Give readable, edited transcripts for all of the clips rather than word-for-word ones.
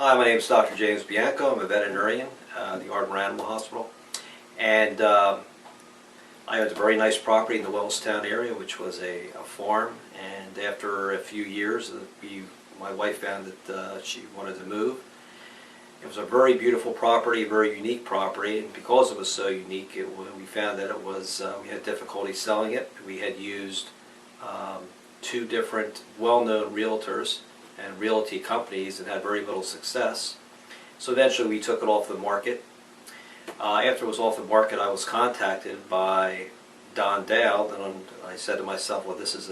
Hi, my name is Dr. James Bianco. I'm a veterinarian at the Ardmore Animal Hospital. And I owned a very nice property in the Wellestown area, which was a farm. And after a few years, my wife found that she wanted to move. It was a very beautiful property, a very unique property, and because it was so unique, we found that we had difficulty selling it. We had used two different well-known realtors and realty companies and had very little success. So eventually we took it off the market. After it was off the market, I was contacted by Don Dowd, and I said to myself, well, this is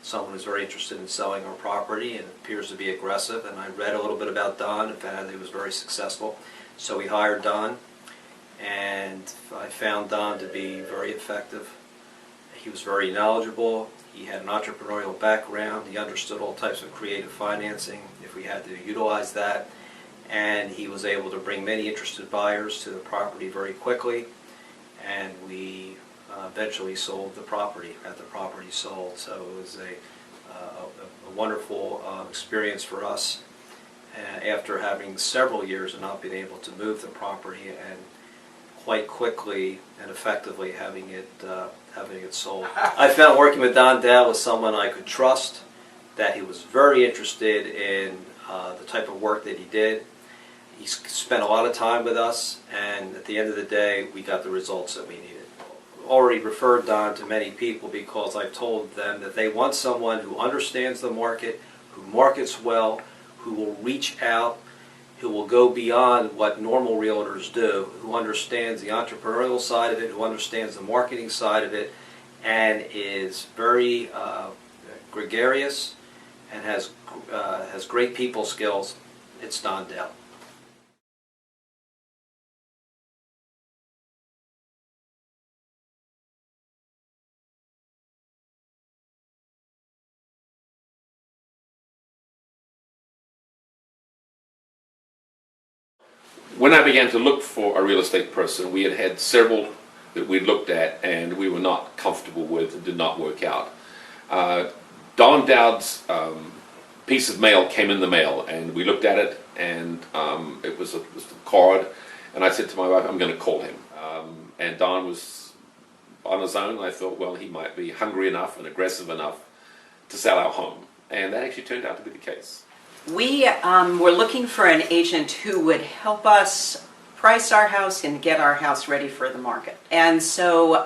someone who's very interested in selling our property and appears to be aggressive. And I read a little bit about Don and found that he was very successful. So we hired Don, and I found Don to be very effective. He was very knowledgeable. He had an entrepreneurial background. He understood all types of creative financing if we had to utilize that. And he was able to bring many interested buyers to the property very quickly. And we eventually sold the property, had the property sold. So it was a wonderful experience for us after having several years of not being able to move the property, and quite quickly and effectively having it sold. I found working with Don Dowd was someone I could trust, that he was very interested in the type of work that he did. He spent a lot of time with us, and at the end of the day, we got the results that we needed. Already referred Don to many people because I've told them that they want someone who understands the market, who markets well, who will reach out, who will go beyond what normal realtors do, who understands the entrepreneurial side of it, who understands the marketing side of it, and is very gregarious and has great people skills. It's Don Dowd. When I began to look for a real estate person, we had had several that we looked at and we were not comfortable with and did not work out. Don Dowd's piece of mail came in the mail, and we looked at it, and it was a card, and I said to my wife, I'm going to call him. And Don was on his own, and I thought, well, he might be hungry enough and aggressive enough to sell our home. And that actually turned out to be the case. We were looking for an agent who would help us price our house and get our house ready for the market. And so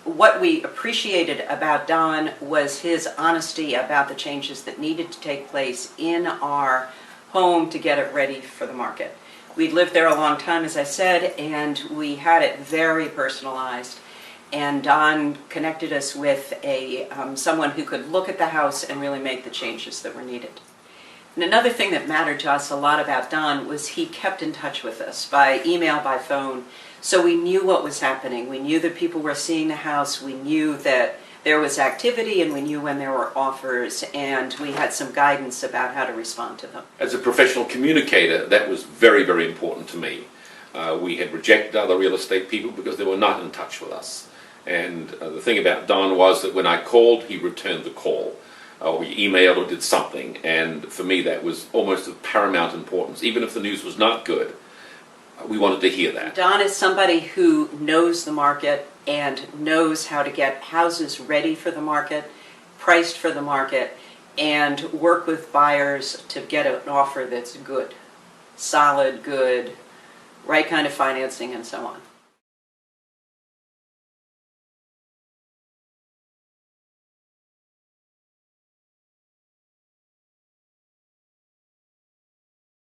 what we appreciated about Don was his honesty about the changes that needed to take place in our home to get it ready for the market. We'd lived there a long time, as I said, and we had it very personalized. And Don connected us with someone who could look at the house and really make the changes that were needed. And another thing that mattered to us a lot about Don was he kept in touch with us by email, by phone, so we knew what was happening. We knew that people were seeing the house, we knew that there was activity, and we knew when there were offers, and we had some guidance about how to respond to them. As a professional communicator, that was very, very important to me. We had rejected other real estate people because they were not in touch with us. And the thing about Don was that when I called, he returned the call. Or he emailed or did something, and for me that was almost of paramount importance. Even if the news was not good, we wanted to hear that. Don is somebody who knows the market and knows how to get houses ready for the market, priced for the market, and work with buyers to get an offer that's good, solid, good, right kind of financing, and so on.